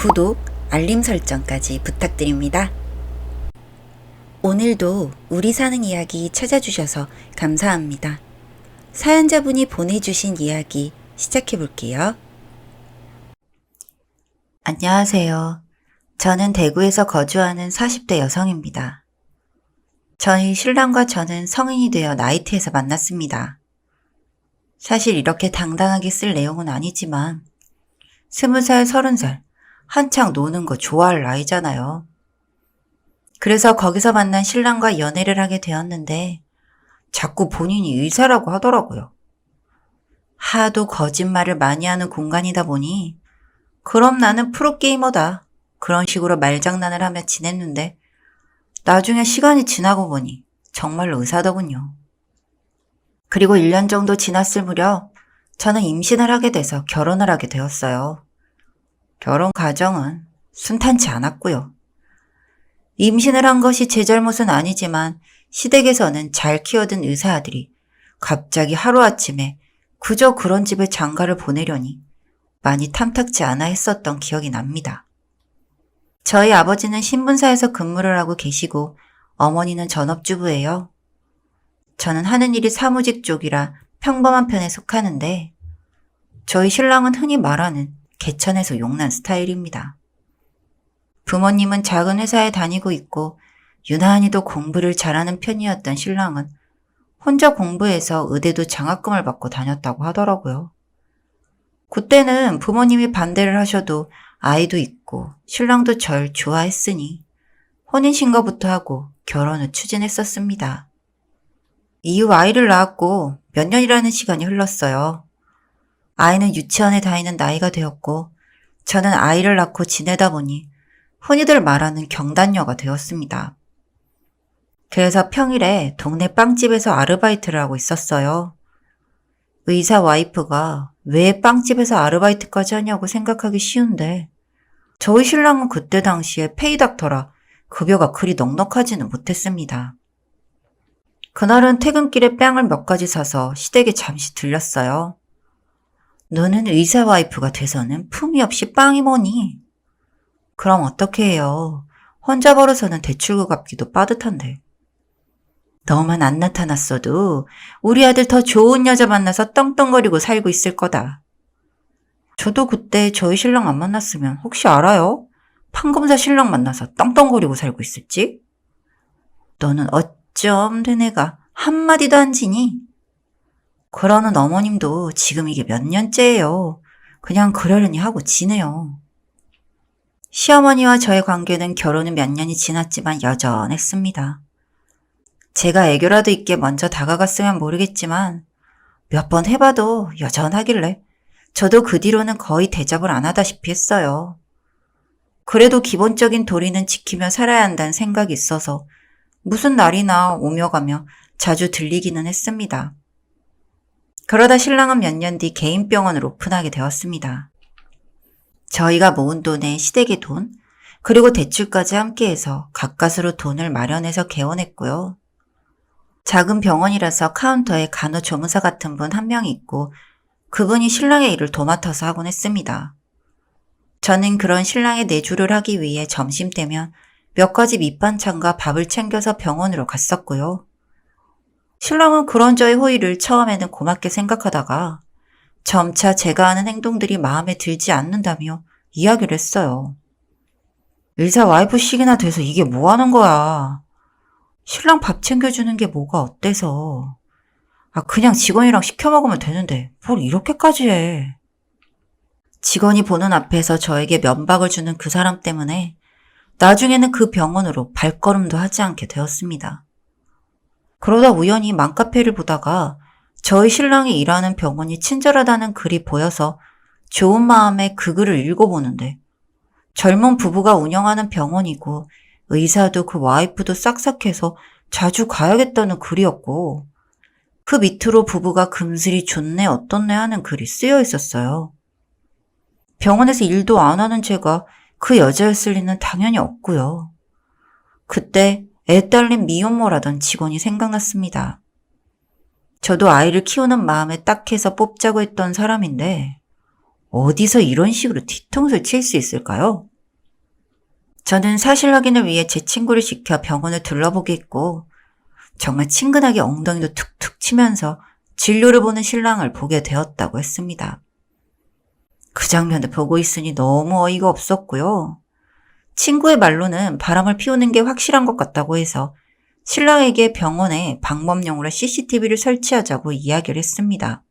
구독, 알림 설정까지 부탁드립니다. 오늘도 우리 사는 이야기 찾아주셔서 감사합니다. 사연자분이 보내주신 이야기 시작해 볼게요. 안녕하세요. 저는 대구에서 거주하는 40대 여성입니다. 저희 신랑과 저는 성인이 되어 나이트에서 만났습니다. 사실 이렇게 당당하게 쓸 내용은 아니지만 20살, 30살 한창 노는 거 좋아할 나이잖아요. 그래서 거기서 만난 신랑과 연애를 하게 되었는데 자꾸 본인이 의사라고 하더라고요. 하도 거짓말을 많이 하는 공간이다 보니 그럼 나는 프로게이머다. 그런 식으로 말장난을 하며 지냈는데 나중에 시간이 지나고 보니 정말로 의사더군요. 그리고 1년 정도 지났을 무렵 저는 임신을 하게 돼서 결혼을 하게 되었어요. 결혼 과정은 순탄치 않았고요. 임신을 한 것이 제 잘못은 아니지만 시댁에서는 잘 키워둔 의사 아들이 갑자기 하루아침에 그저 그런 집에 장가를 보내려니 많이 탐탁지 않아 했었던 기억이 납니다. 저희 아버지는 신문사에서 근무를 하고 계시고 어머니는 전업주부예요. 저는 하는 일이 사무직 쪽이라 평범한 편에 속하는데 저희 신랑은 흔히 말하는 개천에서 용난 스타일입니다. 부모님은 작은 회사에 다니고 있고 유난히도 공부를 잘하는 편이었던 신랑은 혼자 공부해서 의대도 장학금을 받고 다녔다고 하더라고요. 그때는 부모님이 반대를 하셔도 아이도 있고 신랑도 절 좋아했으니 혼인신고부터 하고 결혼을 추진했었습니다. 이후 아이를 낳았고 몇 년이라는 시간이 흘렀어요. 아이는 유치원에 다니는 나이가 되었고 저는 아이를 낳고 지내다 보니 흔히들 말하는 경단녀가 되었습니다. 그래서 평일에 동네 빵집에서 아르바이트를 하고 있었어요. 의사 와이프가 왜 빵집에서 아르바이트까지 하냐고 생각하기 쉬운데 저희 신랑은 그때 당시에 페이닥터라 급여가 그리 넉넉하지는 못했습니다. 그날은 퇴근길에 빵을 몇 가지 사서 시댁에 잠시 들렸어요. 너는 의사 와이프가 돼서는 품위 없이 빵이 뭐니? 그럼 어떻게 해요? 혼자 벌어서는 대출구 갚기도 빠듯한데. 너만 안 나타났어도 우리 아들 더 좋은 여자 만나서 떵떵거리고 살고 있을 거다. 저도 그때 저희 신랑 안 만났으면 혹시 알아요? 판검사 신랑 만나서 떵떵거리고 살고 있을지? 너는 어쩜 된 애가 한마디도 안 지니? 그러는 어머님도 지금 이게 몇 년째예요. 그냥 그러려니 하고 지내요. 시어머니와 저의 관계는 결혼은 몇 년이 지났지만 여전했습니다. 제가 애교라도 있게 먼저 다가갔으면 모르겠지만 몇 번 해봐도 여전하길래 저도 그 뒤로는 거의 대접을 안 하다시피 했어요. 그래도 기본적인 도리는 지키며 살아야 한다는 생각이 있어서 무슨 날이나 오며 가며 자주 들리기는 했습니다. 그러다 신랑은 몇 년 뒤 개인 병원을 오픈하게 되었습니다. 저희가 모은 돈에 시댁의 돈, 그리고 대출까지 함께해서 가까스로 돈을 마련해서 개원했고요. 작은 병원이라서 카운터에 간호조무사 같은 분 한 명 있고 그분이 신랑의 일을 도맡아서 하곤 했습니다. 저는 그런 신랑의 내조를 하기 위해 점심때면 몇 가지 밑반찬과 밥을 챙겨서 병원으로 갔었고요. 신랑은 그런 저의 호의를 처음에는 고맙게 생각하다가 점차 제가 하는 행동들이 마음에 들지 않는다며 이야기를 했어요. 의사 와이프씩이나 돼서 이게 뭐 하는 거야. 신랑 밥 챙겨주는 게 뭐가 어때서. 그냥 직원이랑 시켜 먹으면 되는데 뭘 이렇게까지 해. 직원이 보는 앞에서 저에게 면박을 주는 그 사람 때문에 나중에는 그 병원으로 발걸음도 하지 않게 되었습니다. 그러다 우연히 맘카페를 보다가 저희 신랑이 일하는 병원이 친절하다는 글이 보여서 좋은 마음에 그 글을 읽어보는데 젊은 부부가 운영하는 병원이고 의사도 그 와이프도 싹싹해서 자주 가야겠다는 글이었고 그 밑으로 부부가 금슬이 좋네 어떻네 하는 글이 쓰여 있었어요. 병원에서 일도 안 하는 제가 그 여자였을 리는 당연히 없고요. 그때 애 딸린 미혼모라던 직원이 생각났습니다. 저도 아이를 키우는 마음에 딱해서 뽑자고 했던 사람인데 어디서 이런 식으로 뒤통수를 칠 수 있을까요? 저는 사실 확인을 위해 제 친구를 시켜 병원을 둘러보게 했고 정말 친근하게 엉덩이도 툭툭 치면서 진료를 보는 신랑을 보게 되었다고 했습니다. 그 장면을 보고 있으니 너무 어이가 없었고요. 친구의 말로는 바람을 피우는 게 확실한 것 같다고 해서 신랑에게 병원에 방범용으로 CCTV를 설치하자고 이야기를 했습니다.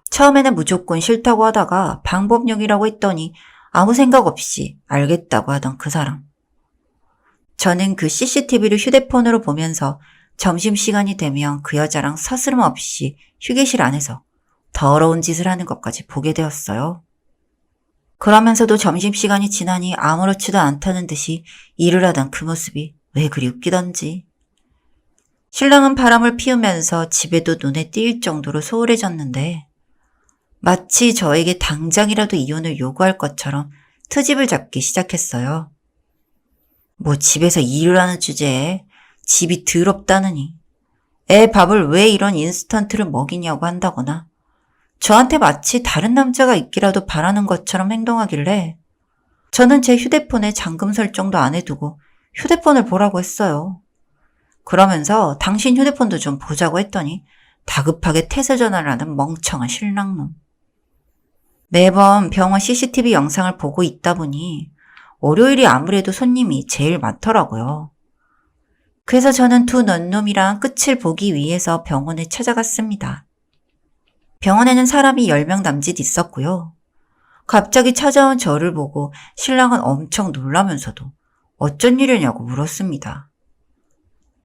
처음에는 무조건 싫다고 하다가 방법용이라고 했더니 아무 생각 없이 알겠다고 하던 그 사람. 저는 그 CCTV를 휴대폰으로 보면서 점심시간이 되면 그 여자랑 서스름 없이 휴게실 안에서 더러운 짓을 하는 것까지 보게 되었어요. 그러면서도 점심시간이 지나니 아무렇지도 않다는 듯이 일을 하던 그 모습이 왜 그리 웃기던지. 신랑은 바람을 피우면서 집에도 눈에 띄일 정도로 소홀해졌는데 마치 저에게 당장이라도 이혼을 요구할 것처럼 트집을 잡기 시작했어요. 뭐 집에서 일을 하는 주제에 집이 더럽다느니 애 밥을 왜 이런 인스턴트를 먹이냐고 한다거나 저한테 마치 다른 남자가 있기라도 바라는 것처럼 행동하길래 저는 제 휴대폰에 잠금 설정도 안 해두고 휴대폰을 보라고 했어요. 그러면서 당신 휴대폰도 좀 보자고 했더니 다급하게 태세 전화를 하는 멍청한 신랑놈. 매번 병원 CCTV 영상을 보고 있다 보니 월요일이 아무래도 손님이 제일 많더라고요. 그래서 저는 두 넌놈이랑 끝을 보기 위해서 병원에 찾아갔습니다. 병원에는 사람이 10명 남짓 있었고요. 갑자기 찾아온 저를 보고 신랑은 엄청 놀라면서도 어쩐 일이냐고 물었습니다.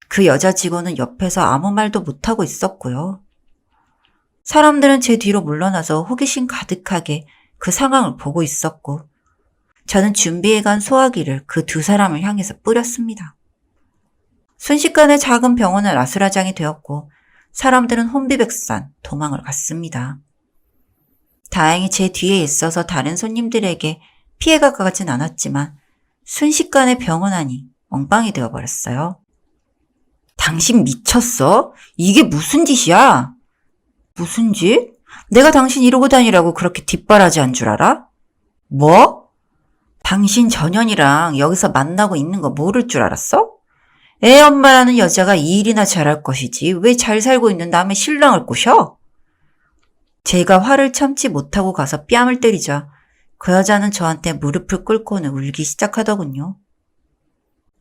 그 여자 직원은 옆에서 아무 말도 못하고 있었고요. 사람들은 제 뒤로 물러나서 호기심 가득하게 그 상황을 보고 있었고 저는 준비해간 소화기를 그 두 사람을 향해서 뿌렸습니다. 순식간에 작은 병원은 아수라장이 되었고 사람들은 혼비백산 도망을 갔습니다. 다행히 제 뒤에 있어서 다른 손님들에게 피해가 가진 않았지만 순식간에 병원 안이 엉망이 되어버렸어요. 당신 미쳤어? 이게 무슨 짓이야? 무슨 짓? 내가 당신 이러고 다니라고 그렇게 뒷바라지한 줄 알아? 뭐? 당신 전현이랑 여기서 만나고 있는 거 모를 줄 알았어? 애 엄마라는 여자가 이 일이나 잘할 것이지 왜 잘 살고 있는 남의 신랑을 꼬셔? 제가 화를 참지 못하고 가서 뺨을 때리자 그 여자는 저한테 무릎을 꿇고는 울기 시작하더군요.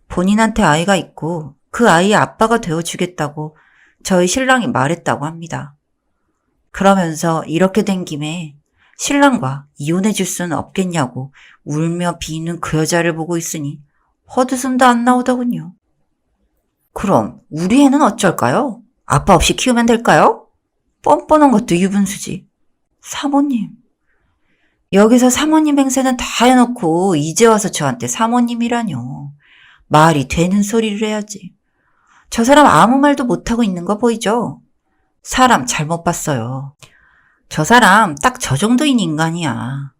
본인한테 아이가 있고 그 아이의 아빠가 되어주겠다고 저희 신랑이 말했다고 합니다. 그러면서 이렇게 된 김에 신랑과 이혼해 줄 수는 없겠냐고 울며 비는 그 여자를 보고 있으니 헛웃음도 안 나오더군요. 그럼 우리 애는 어쩔까요? 아빠 없이 키우면 될까요? 뻔뻔한 것도 유분수지. 사모님. 여기서 사모님 행세는 다 해놓고 이제 와서 저한테 사모님이라뇨. 말이 되는 소리를 해야지. 저 사람 아무 말도 못하고 있는 거 보이죠? 사람 잘못 봤어요. 저 사람 딱 저 정도인 인간이야.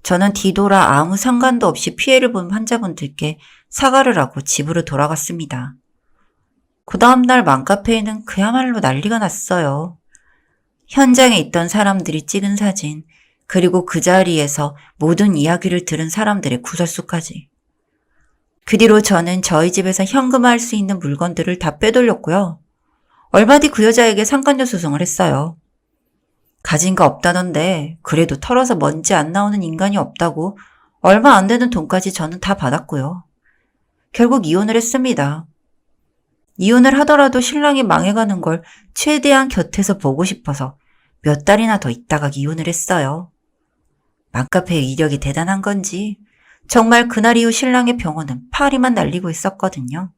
저는 뒤돌아 아무 상관도 없이 피해를 본 환자분들께 사과를 하고 집으로 돌아갔습니다. 그 다음날 맘카페에는 그야말로 난리가 났어요. 현장에 있던 사람들이 찍은 사진, 그리고 그 자리에서 모든 이야기를 들은 사람들의 구설수까지. 그 뒤로 저는 저희 집에서 현금화할 수 있는 물건들을 다 빼돌렸고요. 얼마 뒤 그 여자에게 상간녀 소송을 했어요. 가진 거 없다던데 그래도 털어서 먼지 안 나오는 인간이 없다고 얼마 안 되는 돈까지 저는 다 받았고요. 결국 이혼을 했습니다. 이혼을 하더라도 신랑이 망해가는 걸 최대한 곁에서 보고 싶어서 몇 달이나 더 있다가 이혼을 했어요. 맘카페의 이력이 대단한 건지 정말 그날 이후 신랑의 병원은 파리만 날리고 있었거든요.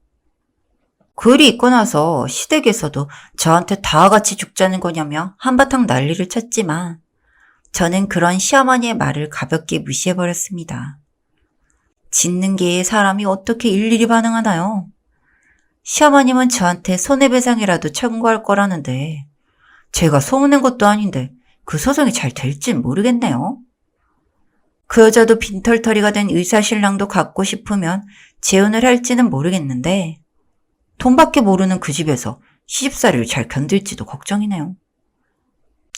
그 일이 있고 나서 시댁에서도 저한테 다와 같이 죽자는 거냐며 한바탕 난리를 쳤지만 저는 그런 시어머니의 말을 가볍게 무시해버렸습니다. 짖는 개에 사람이 어떻게 일일이 반응하나요? 시어머님은 저한테 손해배상이라도 청구할 거라는데 제가 소문낸 것도 아닌데 그 소송이 잘 될진 모르겠네요. 그 여자도 빈털터리가 된 의사 신랑도 갖고 싶으면 재혼을 할지는 모르겠는데 돈밖에 모르는 그 집에서 시집살이를 잘 견딜지도 걱정이네요.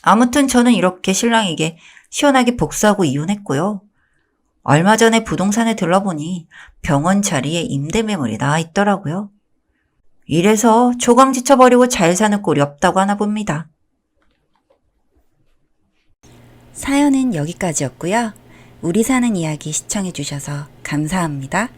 아무튼 저는 이렇게 신랑에게 시원하게 복수하고 이혼했고요. 얼마 전에 부동산에 들러보니 병원 자리에 임대 매물이 나와 있더라고요. 이래서 조강지쳐버리고 잘 사는 꼴이 없다고 하나 봅니다. 사연은 여기까지였고요. 우리 사는 이야기 시청해주셔서 감사합니다.